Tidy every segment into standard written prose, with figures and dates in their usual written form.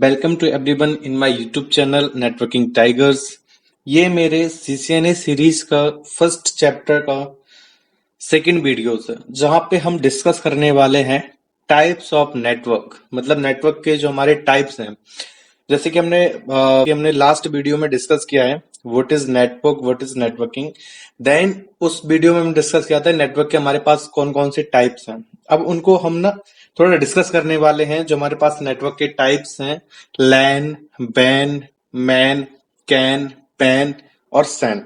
Welcome to everyone in my YouTube channel Networking Tigers. ये मेरे CCNA series का first chapter का second videos है, जहां पे हम डिस्कस करने वाले हैं टाइप्स ऑफ नेटवर्क। मतलब नेटवर्क के जो हमारे टाइप्स हैं, जैसे कि हमने लास्ट वीडियो में डिस्कस किया है what is network, what is networking. Then उस वीडियो में हम डिस्कस किया था नेटवर्क के हमारे पास कौन कौन से टाइप्स हैं। अब उनको हम ना थोड़ा डिस्कस करने वाले हैं। जो हमारे पास नेटवर्क के टाइप्स हैं, लैन, बैन, मैन, कैन, पैन और सैन।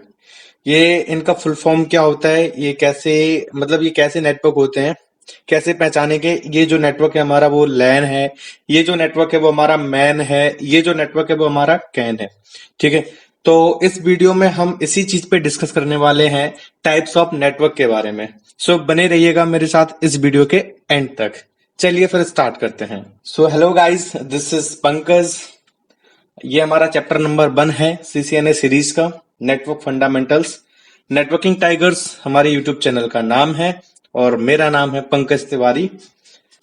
ये इनका फुल फॉर्म क्या होता है, ये कैसे, मतलब ये कैसे नेटवर्क होते हैं, कैसे पहचानेंगे। ये जो नेटवर्क है हमारा वो लैन है, ये जो नेटवर्क है वो हमारा मैन है, ये जो नेटवर्क है वो हमारा कैन है। ठीक है, तो इस वीडियो में हम इसी चीज पे डिस्कस करने वाले हैं, टाइप्स ऑफ नेटवर्क के बारे में। सो बने रहिएगा मेरे साथ इस वीडियो के एंड तक। चलिए फिर स्टार्ट करते हैं। So hello guys, this is Pankaj. ये हमारा चैप्टर नंबर 1 है CCNA सीरीज का, नेटवर्क फंडामेंटल्स। नेटवर्किंग टाइगर्स हमारे यूट्यूब चैनल का नाम है और मेरा नाम है पंकज तिवारी।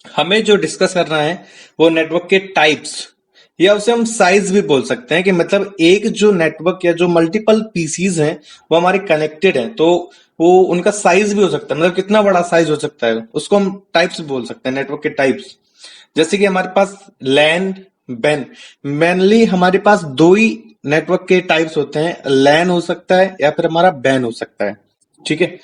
हमें जो डिस्कस करना है वो नेटवर्क के टाइप्स, या उसे हम साइज भी बोल सकते हैं, कि मतलब एक जो नेटवर्क या जो मल्टीपल पीसीज हैं वो हमारे कनेक्टेड हैं, तो वो उनका साइज भी हो सकता है। मतलब कितना बड़ा साइज हो सकता है, उसको हम टाइप्स बोल सकते हैं, नेटवर्क के टाइप्स। जैसे कि हमारे पास लैन, बैन, मेनली हमारे पास दो ही नेटवर्क के टाइप्स होते हैं, लैन हो सकता है या फिर हमारा बैन हो सकता है। ठीक है,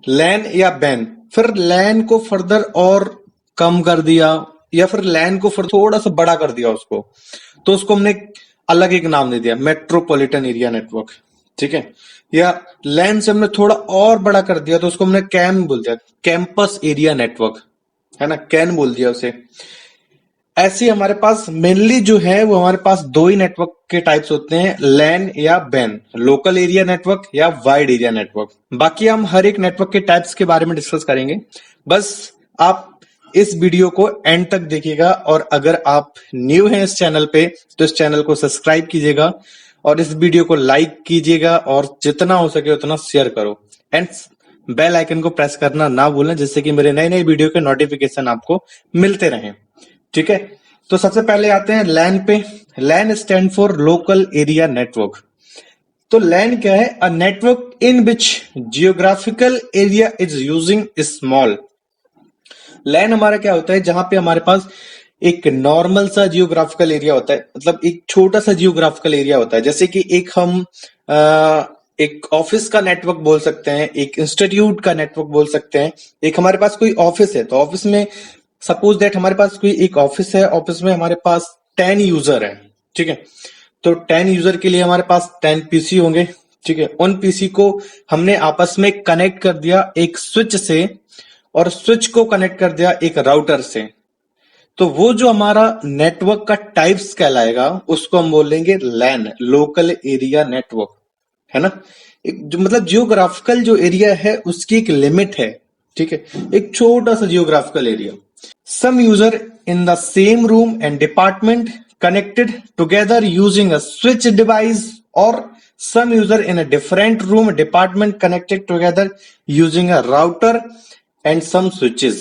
लैन या बैन। फिर लैन को फर्दर और कम कर दिया, या फिर लैन को फिर थोड़ा सा बड़ा कर दिया उसको, तो उसको हमने अलग एक नाम दे दिया, मेट्रोपॉलिटन एरिया नेटवर्क। ठीक है, या लैन से हमने थोड़ा और बड़ा कर दिया तो उसको हमने कैम बोल दिया, कैंपस एरिया नेटवर्क, है ना, कैन बोल दिया उसे। ऐसे हमारे पास मेनली जो है वो हमारे पास दो ही नेटवर्क के टाइप्स होते हैं, लैन या बैन, लोकल एरिया नेटवर्क या वाइड एरिया नेटवर्क। बाकी हम हर एक नेटवर्क के टाइप्स के बारे में डिस्कस करेंगे। बस आप इस वीडियो को एंड तक देखिएगा, और अगर आप न्यू हैं इस चैनल पे तो इस चैनल को सब्सक्राइब कीजिएगा और इस वीडियो को लाइक कीजिएगा, और जितना हो सके उतना शेयर करो, एंड बेल आइकन को प्रेस करना ना भूलें, जिससे कि मेरे नए नए वीडियो के नोटिफिकेशन आपको मिलते रहें। ठीक है, तो सबसे पहले आते हैं लैन पे। LAN stand for local area network. तो लैन क्या है? A network in which geographical area is using small. LAN हमारा क्या होता है? जहां पे हमारे पास एक नॉर्मल सा जियोग्राफिकल एरिया होता है, मतलब एक छोटा सा जियोग्राफिकल एरिया होता है। जैसे कि एक हम एक ऑफिस का नेटवर्क बोल सकते हैं, एक इंस्टीट्यूट का नेटवर्क बोल सकते हैं। एक हमारे पास कोई ऑफिस है, तो ऑफिस में सपोज दैट हमारे पास कोई एक ऑफिस है, ऑफिस में हमारे पास 10 यूजर है। ठीक है, तो 10 यूजर के लिए हमारे पास 10 पीसी होंगे। ठीक है, उन पीसी को हमने आपस में कनेक्ट कर दिया एक स्विच से, और स्विच को कनेक्ट कर दिया एक राउटर से। तो वो जो हमारा नेटवर्क का टाइप्स कहलाएगा उसको हम बोलेंगे लैन, लोकल एरिया नेटवर्क, है ना। एक जो मतलब जियोग्राफिकल जो एरिया है उसकी एक लिमिट है। ठीक है, एक छोटा सा geographical area. Some user in the same room and department connected together using a switch device, or some user in a different room department connected together using a router and some switches।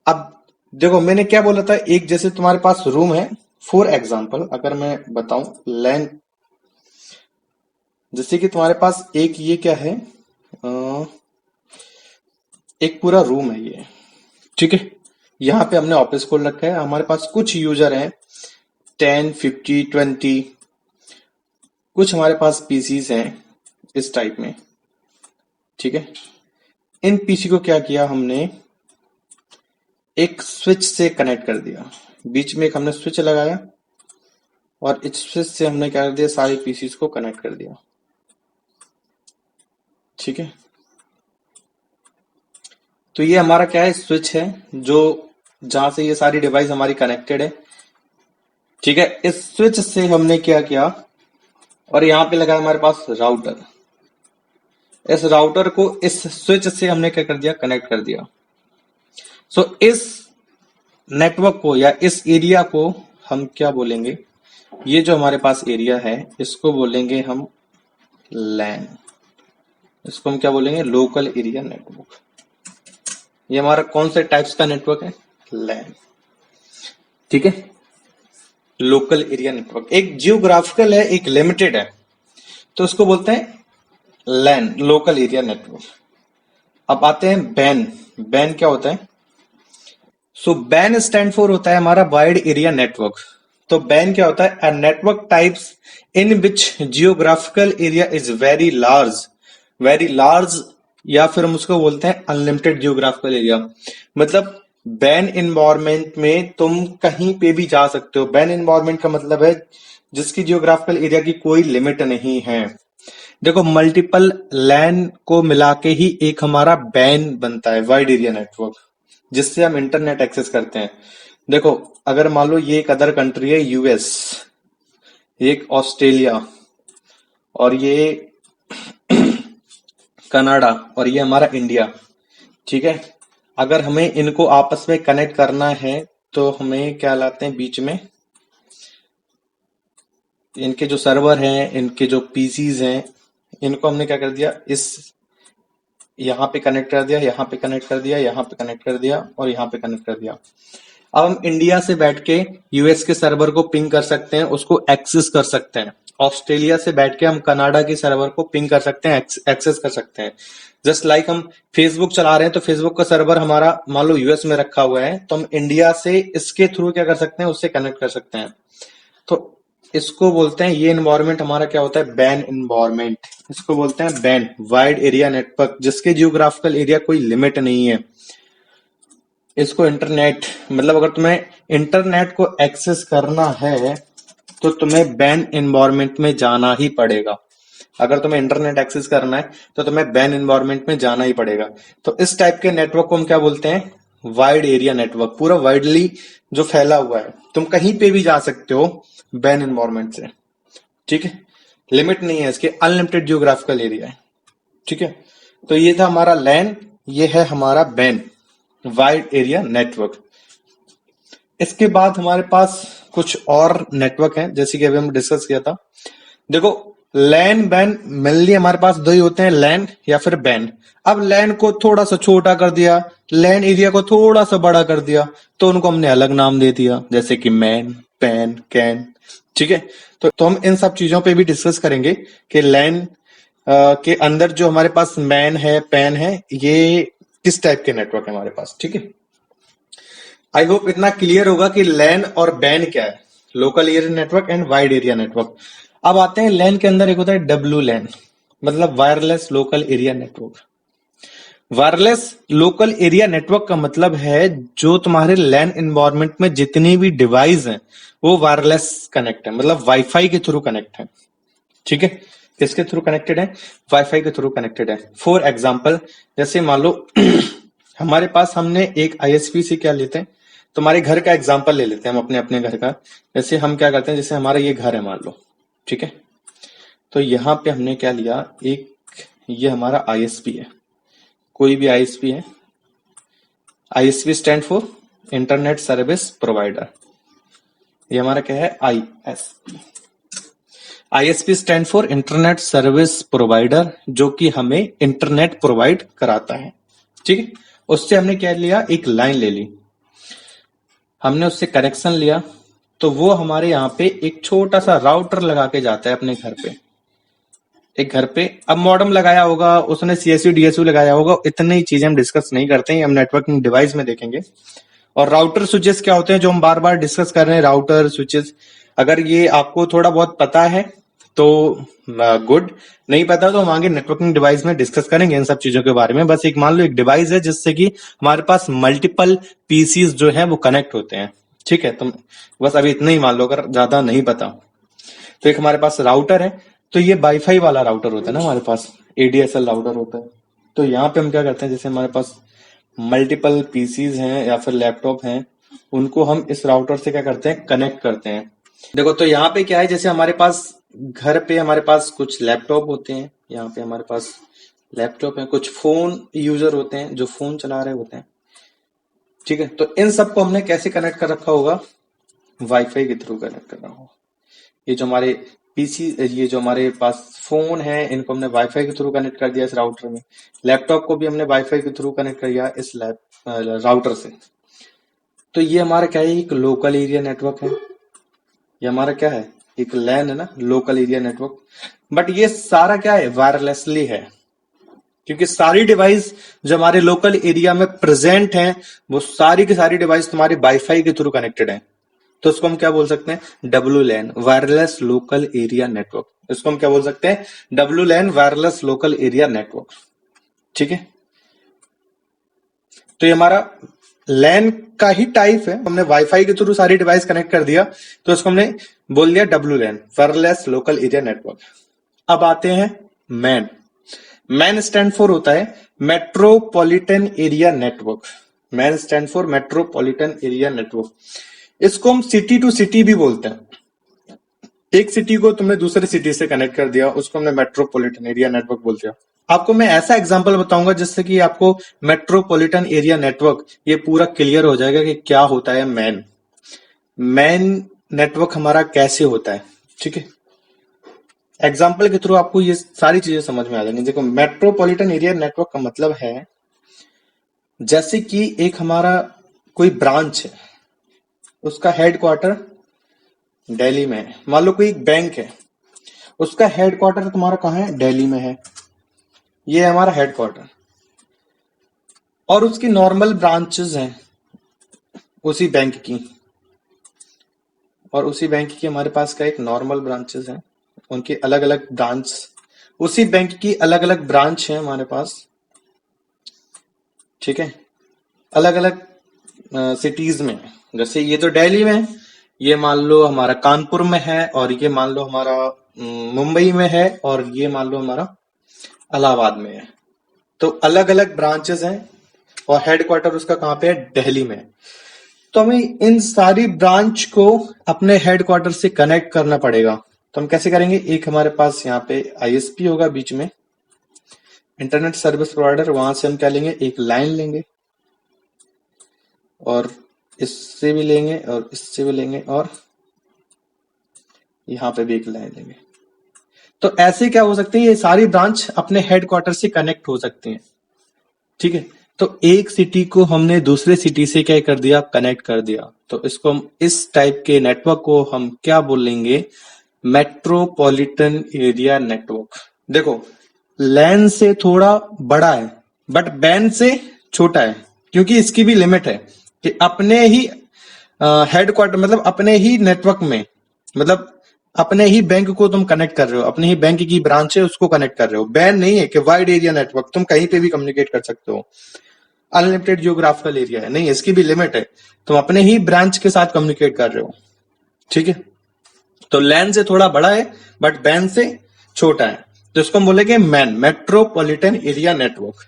अब देखो मैंने क्या बोला था, एक जैसे तुम्हारे पास room है, फॉर एग्जांपल अगर मैं बताऊं लैन, जैसे कि तुम्हारे पास एक ये क्या है, एक पूरा रूम है ये। ठीक है, यहाँ पे हमने ऑफिस खोल रखा है, हमारे पास कुछ यूजर हैं 10, 50, 20, कुछ हमारे पास पीसीज हैं इस टाइप में। ठीक है, इन पीसी को क्या किया हमने, एक स्विच से कनेक्ट कर दिया, बीच में एक हमने स्विच लगाया और इस स्विच से हमने क्या कर दिया, सारे पीसीज को कनेक्ट कर दिया। ठीक है, तो ये हमारा क्या है, स्विच है, जो जहां से ये सारी डिवाइस हमारी कनेक्टेड है। ठीक है, इस स्विच से हमने क्या किया, और यहां पे लगा हमारे पास राउटर, इस राउटर को इस स्विच से हमने क्या कर दिया, कनेक्ट कर दिया। सो इस नेटवर्क को या इस एरिया को हम क्या बोलेंगे, ये जो हमारे पास एरिया है इसको बोलेंगे हम लैन, इसको हम क्या बोलेंगे, लोकल एरिया नेटवर्क। ये हमारा कौन से टाइप्स का नेटवर्क है, लैन। ठीक है, लोकल एरिया नेटवर्क। एक जियोग्राफिकल है, एक लिमिटेड है, तो उसको बोलते हैं लैन, लोकल एरिया नेटवर्क। अब आते हैं बैन। बैन क्या होता है? सो बैन स्टैंड फॉर होता है हमारा वाइड एरिया नेटवर्क। तो बैन क्या होता है? A network types in which geographical area is very large, very large, या फिर हम उसको बोलते हैं अनलिमिटेड जियोग्राफिकल एरिया। मतलब बैन इन्वायरमेंट में तुम कहीं पे भी जा सकते हो। बैन इन्वायरमेंट का मतलब है जिसकी जियोग्राफिकल एरिया की कोई लिमिट नहीं है। देखो, मल्टीपल लैन को मिला के ही एक हमारा बैन बनता है, वाइड एरिया नेटवर्क, जिससे हम इंटरनेट एक्सेस करते हैं। देखो, अगर मान लो ये एक अदर कंट्री है, यूएस, एक ऑस्ट्रेलिया, और ये कनाडा, और ये हमारा इंडिया, ठीक है। अगर हमें इनको आपस में कनेक्ट करना है तो हमें क्या लाते हैं बीच में, इनके जो सर्वर हैं, इनके जो पीसीज हैं, इनको हमने क्या कर दिया, इस यहाँ पे कनेक्ट कर दिया, यहाँ पे कनेक्ट कर दिया, यहाँ पे कनेक्ट कर दिया, और यहाँ पे कनेक्ट कर दिया। अब हम इंडिया से बैठ के यूएस के सर्वर को पिंग कर सकते हैं, उसको एक्सेस कर सकते हैं। ऑस्ट्रेलिया से बैठ के हम कनाडा के सर्वर को पिंग कर सकते हैं, एक्सेस कर सकते हैं। जस्ट लाइक हम फेसबुक चला रहे हैं, तो फेसबुक का सर्वर हमारा मान लो यूएस में रखा हुआ है, तो हम इंडिया से इसके थ्रू क्या कर सकते हैं, उससे कनेक्ट कर सकते हैं। तो इसको बोलते हैं, ये इन्वायरमेंट हमारा क्या होता है, बैन इन्वायरमेंट। इसको बोलते हैं बैन, वाइड एरिया नेटवर्क, जिसके जियोग्राफिकल एरिया कोई लिमिट नहीं है। इसको इंटरनेट, मतलब अगर तुम्हें इंटरनेट को एक्सेस करना है तो तुम्हें बैन इन्वायरमेंट में जाना ही पड़ेगा। अगर तुम्हें इंटरनेट एक्सेस करना है तो तुम्हें बैन इन्वायरमेंट में जाना ही पड़ेगा। तो इस टाइप के नेटवर्क को हम क्या बोलते हैं, वाइड एरिया नेटवर्क। पूरा वाइडली जो फैला हुआ है, तुम कहीं पे भी जा सकते हो बैन इन्वायरमेंट से, ठीक है। लिमिट नहीं है इसके, अनलिमिटेड जियोग्राफिकल एरिया है, ठीक है। तो ये था हमारा लैन, ये है हमारा बैन, वाइड एरिया नेटवर्क। इसके बाद हमारे पास कुछ और नेटवर्क हैं, जैसे कि अभी हम डिस्कस किया था। देखो, लैन बैन मेनली हमारे पास दो ही होते हैं, लैन या फिर बैन। अब लैन को थोड़ा सा छोटा कर दिया, लैन एरिया को थोड़ा सा बड़ा कर दिया, तो उनको हमने अलग नाम दे दिया, जैसे कि मैन, पैन, कैन, ठीक है। तो हम इन सब चीजों पे भी डिस्कस करेंगे कि लैन के अंदर जो हमारे पास मैन है, पैन है, ये किस टाइप के नेटवर्क है हमारे पास, ठीक है। आई होप इतना क्लियर होगा कि लैन और बैन क्या है, local area network and wide area network. अब आते हैं लैन के अंदर, एक होता है डब्ल्यू लैन, मतलब wireless local area network. Wireless local area network का मतलब है जो तुम्हारे लैन एनवायरनमेंट में जितनी भी डिवाइस हैं वो वायरलेस कनेक्ट है, मतलब वाईफाई के थ्रू कनेक्ट है, ठीक है। किसके थ्रू कनेक्टेड है? वाईफाई के थ्रू कनेक्टेड है। फॉर एग्जाम्पल, जैसे मान लो हमारे पास, हमने एक आईएसपी से क्या लेते हैं, तुम्हारे घर का एग्जाम्पल ले लेते हैं हम, अपने अपने घर का। जैसे हम क्या करते हैं, जैसे हमारा ये घर है मान लो, ठीक है। तो यहाँ पे हमने क्या लिया, एक ये हमारा आईएसपी है, कोई भी आईएसपी है। ISP stand for internet service provider. ये हमारा क्या है, ISP. ISP stand for internet service provider, जो कि हमें इंटरनेट प्रोवाइड कराता है, ठीक है। उससे हमने क्या लिया, एक लाइन ले ली, हमने उससे कनेक्शन लिया, तो वो हमारे यहाँ पे एक छोटा सा राउटर लगा के जाता है अपने घर पे। एक घर पे अब मॉडेम लगाया होगा उसने, सीएसयू डीएसयू लगाया होगा, इतनी चीजें हम डिस्कस नहीं करते हैं, हम नेटवर्किंग डिवाइस में देखेंगे। और राउटर स्विचेस क्या होते हैं, जो हम बार बार डिस्कस कर रहे हैं, राउटर स्विचेस। अगर ये आपको थोड़ा बहुत पता है तो गुड, नहीं पता तो हम आगे नेटवर्किंग डिवाइस में डिस्कस करेंगे इन सब चीजों के बारे में। बस एक मान लो एक डिवाइस है जिससे कि हमारे पास मल्टीपल पीसीज जो है वो कनेक्ट होते हैं, ठीक है। तुम बस अभी इतना ही मान लो, अगर ज्यादा नहीं पता। तो एक हमारे पास राउटर है, तो ये वाईफाई वाला राउटर होता है ना हमारे पास, एडीएसएल राउटर होता है। तो यहाँ पे हम क्या करते हैं, जैसे हमारे पास मल्टीपल पीसीज हैं या फिर लैपटॉप हैं, उनको हम इस राउटर से क्या करते हैं, कनेक्ट करते हैं। देखो, तो यहाँ पे क्या है, जैसे हमारे पास घर पे हमारे पास कुछ लैपटॉप होते हैं, यहाँ पे हमारे पास लैपटॉप है, कुछ फोन यूजर होते हैं जो फोन चला रहे होते हैं, ठीक है। तो इन सबको हमने कैसे कनेक्ट कर रखा होगा, वाईफाई के थ्रू कनेक्ट कर रहा होगा। ये जो हमारे पीसी, ये जो हमारे पास फोन है, इनको हमने वाईफाई के थ्रू कनेक्ट कर दिया इस राउटर में। लैपटॉप को भी हमने वाईफाई के थ्रू कनेक्ट कर दिया इस राउटर से। तो ये हमारा क्या है, एक लोकल एरिया नेटवर्क है, ये हमारा क्या है, एक लैन है ना, लोकल एरिया नेटवर्क। बट ये सारा क्या है, वायरलेसली है, क्योंकि सारी डिवाइस जो हमारे लोकल एरिया में प्रेजेंट हैं वो सारी की सारी डिवाइस तुम्हारी वाईफाई के थ्रू कनेक्टेड है। तो इसको हम क्या बोल सकते हैं, W LAN, wireless local area network. इसको हम क्या बोल सकते हैं, W LAN, wireless local area network. ठीक है, तो ये हमारा लैन का ही टाइप है, हमने वाईफाई के थ्रू सारी डिवाइस कनेक्ट कर दिया, तो इसको हमने बोल दिया W LAN, wireless local area network. अब आते हैं मैन। मैन स्टैंड फॉर होता है metropolitan area network. MAN stand for metropolitan area network. इसको हम सिटी टू सिटी भी बोलते हैं। एक सिटी को तुमने दूसरे सिटी से कनेक्ट कर दिया, उसको हमने मेट्रोपॉलिटन एरिया नेटवर्क बोलते हैं। आपको मैं ऐसा एग्जांपल बताऊंगा जिससे कि आपको मेट्रोपॉलिटन एरिया नेटवर्क ये पूरा क्लियर हो जाएगा कि क्या होता है मैन। मैन नेटवर्क हमारा कैसे होता है, ठीक है। एग्जाम्पल के थ्रू आपको ये सारी चीजें समझ में आ जाएंगी। देखो, मेट्रोपॉलिटन एरिया नेटवर्क का मतलब है जैसे कि एक हमारा कोई ब्रांच है, उसका हेडक्वार्टर दिल्ली में है। मान लो कोई एक बैंक है, उसका हेडक्वार्टर तुम्हारा कहाँ है, दिल्ली में है, ये है हमारा हेडक्वार्टर। और उसकी नॉर्मल ब्रांचेस हैं उसी बैंक की, और उसी बैंक की हमारे पास का एक नॉर्मल ब्रांचेस हैं, उनकी अलग अलग ब्रांच, उसी बैंक की अलग अलग ब्रांच है हमारे पास, ठीक है, अलग अलग सिटीज में। जैसे ये जो दिल्ली में है, ये मान लो हमारा कानपुर में है, और ये मान लो हमारा मुंबई में है, और ये मान लो हमारा इलाहाबाद में है। तो अलग अलग ब्रांचेस हैं, और हेडक्वार्टर उसका कहाँ पे है, दिल्ली में। तो हमें इन सारी ब्रांच को अपने हेडक्वार्टर से कनेक्ट करना पड़ेगा। तो हम कैसे करेंगे, एक हमारे पास यहाँ पे आईएसपी होगा बीच में, इंटरनेट सर्विस प्रोवाइडर, वहां से हम क्या लेंगे, एक लाइन लेंगे, और इससे भी लेंगे, और इससे भी लेंगे, और यहाँ पे भी एक लाइन लेंगे। तो ऐसे क्या हो सकती है, ये सारी ब्रांच अपने हेडक्वार्टर से कनेक्ट हो सकती हैं, ठीक है। तो एक सिटी को हमने दूसरे सिटी से क्या कर दिया, कनेक्ट कर दिया। तो इसको हम, इस टाइप के नेटवर्क को हम क्या बोलेंगे, मेट्रोपॉलिटन एरिया नेटवर्क। देखो, लैन से थोड़ा बड़ा है बट बैन से छोटा है, क्योंकि इसकी भी लिमिट है कि अपने ही हेडक्वार्टर, मतलब अपने ही नेटवर्क में, मतलब अपने ही बैंक को तुम कनेक्ट कर रहे हो, अपने ही बैंक की ब्रांच है उसको कनेक्ट कर रहे हो। बैन नहीं है कि वाइड एरिया नेटवर्क, तुम कहीं पे भी कम्युनिकेट कर सकते हो, अनलिमिटेड जियोग्राफिकल एरिया है, नहीं, इसकी भी लिमिट है, तुम अपने ही ब्रांच के साथ कम्युनिकेट कर रहे हो, ठीक है। तो लैन से थोड़ा बड़ा है बट बैन से छोटा है, तो इसको हम बोलेंगे मैन, मेट्रोपॉलिटन एरिया नेटवर्क,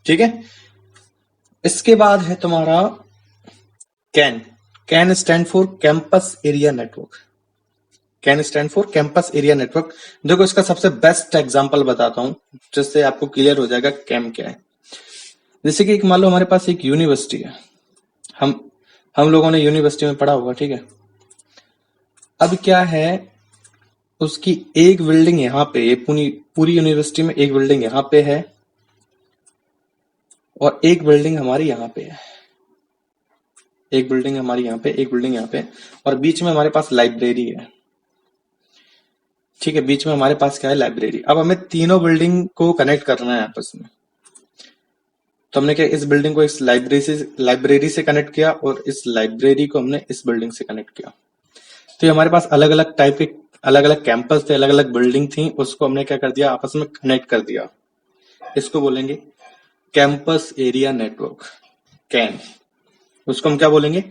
ठीक है। इसके बाद है तुम्हारा can. Can stand for campus area network. Can stand for campus area network. देखो, इसका सबसे बेस्ट एग्जांपल बताता हूं जिससे आपको क्लियर हो जाएगा कैम क्या है। जैसे कि एक मान लो हमारे पास एक यूनिवर्सिटी है, हम लोगों ने यूनिवर्सिटी में पढ़ा होगा, ठीक है। अब क्या है, उसकी एक बिल्डिंग यहाँ पे, ये पूरी पूरी यूनिवर्सिटी में एक बिल्डिंग यहाँ पे है, और एक बिल्डिंग हमारी यहाँ पे है, एक बिल्डिंग हमारी यहाँ पे, एक बिल्डिंग यहाँ पे, और बीच में हमारे पास लाइब्रेरी है, ठीक है। बीच में हमारे पास क्या है, लाइब्रेरी। अब हमें तीनों बिल्डिंग को कनेक्ट करना है आपस में। तो हमने क्या, इस बिल्डिंग को इस लाइब्रेरी से कनेक्ट किया, और इस लाइब्रेरी को हमने इस बिल्डिंग से कनेक्ट किया। तो ये हमारे पास अलग अलग टाइप के अलग अलग कैंपस थे, अलग अलग बिल्डिंग थी, उसको हमने क्या कर दिया, आपस में कनेक्ट कर दिया। इसको बोलेंगे कैंपस एरिया नेटवर्क, कैन। उसको हम क्या बोलेंगे,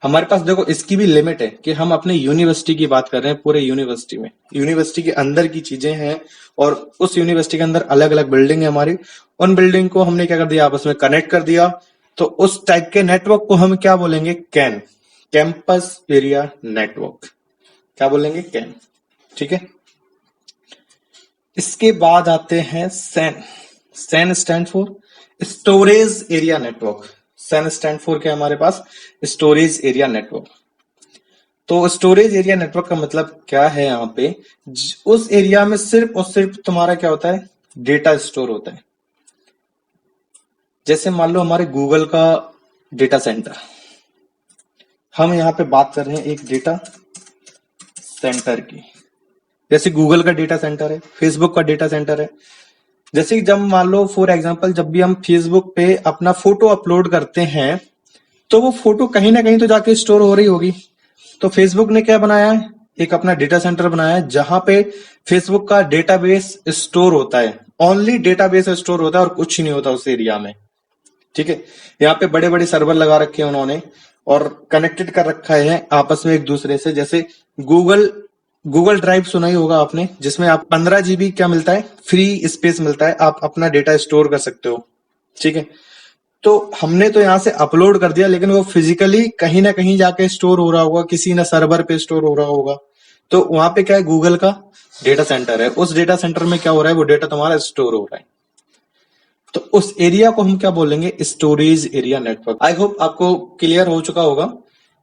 हमारे पास देखो इसकी भी लिमिट है कि हम अपने यूनिवर्सिटी की बात कर रहे हैं, पूरे यूनिवर्सिटी में, यूनिवर्सिटी के अंदर की चीजें हैं, और उस यूनिवर्सिटी के अंदर अलग अलग बिल्डिंग है हमारी, उन बिल्डिंग को हमने क्या कर दिया, आपस में कनेक्ट कर दिया। तो उस टाइप के नेटवर्क को हम क्या बोलेंगे, कैन, कैंपस एरिया नेटवर्क, क्या बोलेंगे, कैन, ठीक है। इसके बाद आते हैं SAN. SAN stand for storage area network. SAN stand for क्या, हमारे पास स्टोरेज एरिया नेटवर्क। तो स्टोरेज एरिया नेटवर्क का मतलब क्या है, यहाँ पे उस एरिया में सिर्फ और सिर्फ तुम्हारा क्या होता है, डेटा स्टोर होता है। जैसे मान लो हमारे गूगल का डेटा सेंटर, हम यहाँ पे बात कर रहे हैं एक डेटा सेंटर की। जैसे गूगल का डेटा सेंटर है, फेसबुक का डेटा सेंटर है। जैसे जब मान लो फॉर एग्जांपल जब भी हम फेसबुक पे अपना फोटो अपलोड करते हैं तो वो फोटो कहीं ना कहीं तो जाके स्टोर हो रही होगी। तो फेसबुक ने क्या बनाया है, एक अपना डेटा सेंटर बनाया है जहां पे फेसबुक का डेटाबेस स्टोर होता है। ओनली डेटाबेस स्टोर होता है और कुछ नहीं होता उस एरिया में। ठीक है, यहाँ पे बड़े बड़े सर्वर लगा रखे हैं उन्होंने और कनेक्टेड कर रखा है आपस में एक दूसरे से। जैसे गूगल गूगल ड्राइव सुना ही होगा आपने, जिसमें आप 15 GB क्या मिलता है, फ्री स्पेस मिलता है, आप अपना डेटा स्टोर कर सकते हो। ठीक है, तो हमने तो यहाँ से अपलोड कर दिया लेकिन वो फिजिकली कहीं ना कहीं जाके स्टोर हो रहा होगा, किसी ना सर्वर पे स्टोर हो रहा होगा। तो वहां पे क्या है, गूगल का डेटा सेंटर है, उस डेटा सेंटर में क्या हो रहा है, वो डेटा तुम्हारा स्टोर हो रहा है। तो उस एरिया को हम क्या बोलेंगे, storage area network. I hope आपको क्लियर हो चुका होगा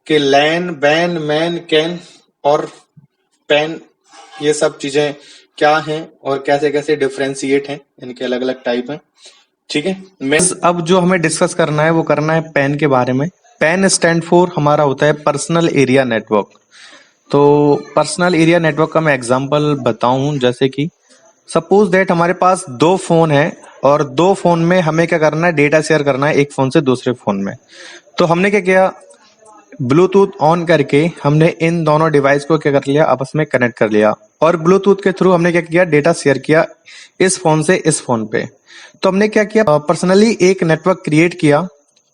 कि लैन, बैन, मैन, कैन और पैन ये सब चीजें क्या हैं और कैसे कैसे डिफ्रेंशिएट हैं, इनके अलग अलग टाइप हैं। ठीक है, मैं अब जो हमें डिस्कस करना है वो करना है पैन के बारे में। पैन स्टैंड फॉर हमारा होता है पर्सनल एरिया नेटवर्क। तो पर्सनल एरिया नेटवर्क का मैं एग्जांपल बताऊं, जैसे कि सपोज दैट हमारे पास दो फोन है और दो फोन में हमें क्या करना है, डेटा शेयर करना है एक फोन से दूसरे फोन में। तो हमने क्या किया, ब्लूटूथ ऑन करके हमने इन दोनों डिवाइस को क्या कर लिया, आपस में कनेक्ट कर लिया और ब्लूटूथ के थ्रू हमने क्या किया, डेटा शेयर किया इस फोन से इस फोन पे। तो हमने क्या किया, पर्सनली एक नेटवर्क क्रिएट किया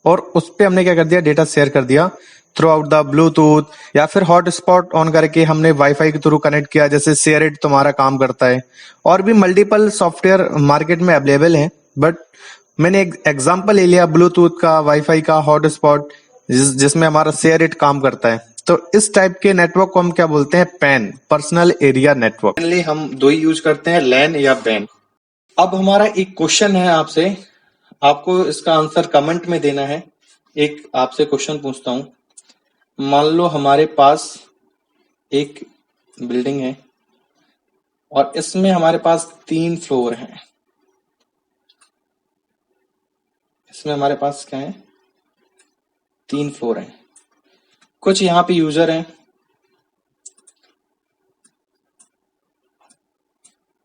और उस पे हमने क्या कर दिया, डेटा शेयर कर दिया थ्रू आउट द ब्लूटूथ, या फिर हॉटस्पॉट ऑन करके हमने वाईफाई के थ्रू कनेक्ट किया, जैसे शेयर इट तुम्हारा काम करता है। और भी मल्टीपल सॉफ्टवेयर मार्केट में अवेलेबल है, बट मैंने एक एग्जांपल ले लिया ब्लूटूथ का, वाईफाई का, हॉटस्पॉट जिसमें हमारा शेयर इट काम करता है। तो इस टाइप के नेटवर्क को हम क्या बोलते हैं, pan, personal area network. Mainly हम दो ही यूज करते हैं, लैन या पैन। अब हमारा एक क्वेश्चन है आपसे, आपको इसका आंसर कमेंट में देना है। एक आपसे क्वेश्चन पूछता हूं, मान लो हमारे पास एक बिल्डिंग है और इसमें हमारे पास 3 फ्लोर हैं। इसमें हमारे पास क्या है, 3 फ्लोर हैं। कुछ यहाँ पे यूजर हैं,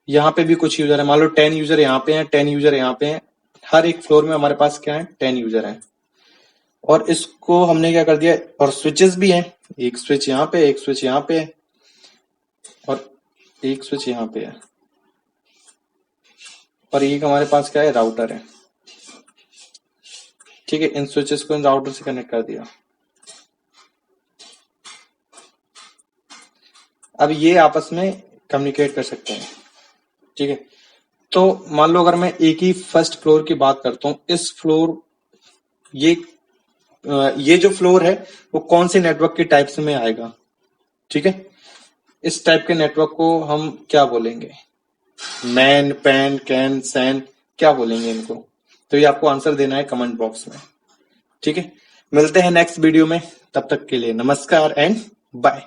यहाँ पे भी कुछ यूजर है। मान लो 10 यूजर यहाँ पे हैं, 10 यूजर यहाँ पे हैं। हर एक फ्लोर में हमारे पास क्या है, 10 यूजर हैं। और इसको हमने क्या कर दिया, और स्विचेस भी हैं, एक स्विच यहाँ पे, एक स्विच यहाँ पे है और एक स्विच यहाँ पे है। और ये हमारे पास क्या है, राउटर है। ठीक है, इन स्विचेस को इन राउटर से कनेक्ट कर दिया। अब ये आपस में कम्युनिकेट कर सकते हैं। ठीक है, तो मान लो अगर मैं एक ही फर्स्ट फ्लोर की बात करता हूं, इस फ्लोर ये जो फ्लोर है वो कौन से नेटवर्क के टाइप्स में आएगा। ठीक है, इस टाइप के नेटवर्क को हम क्या बोलेंगे, मैन, पैन, कैन, सैन, क्या बोलेंगे इनको। तो ये आपको आंसर देना है कमेंट बॉक्स में। ठीक है, मिलते हैं नेक्स्ट वीडियो में, तब तक के लिए नमस्कार एंड बाय।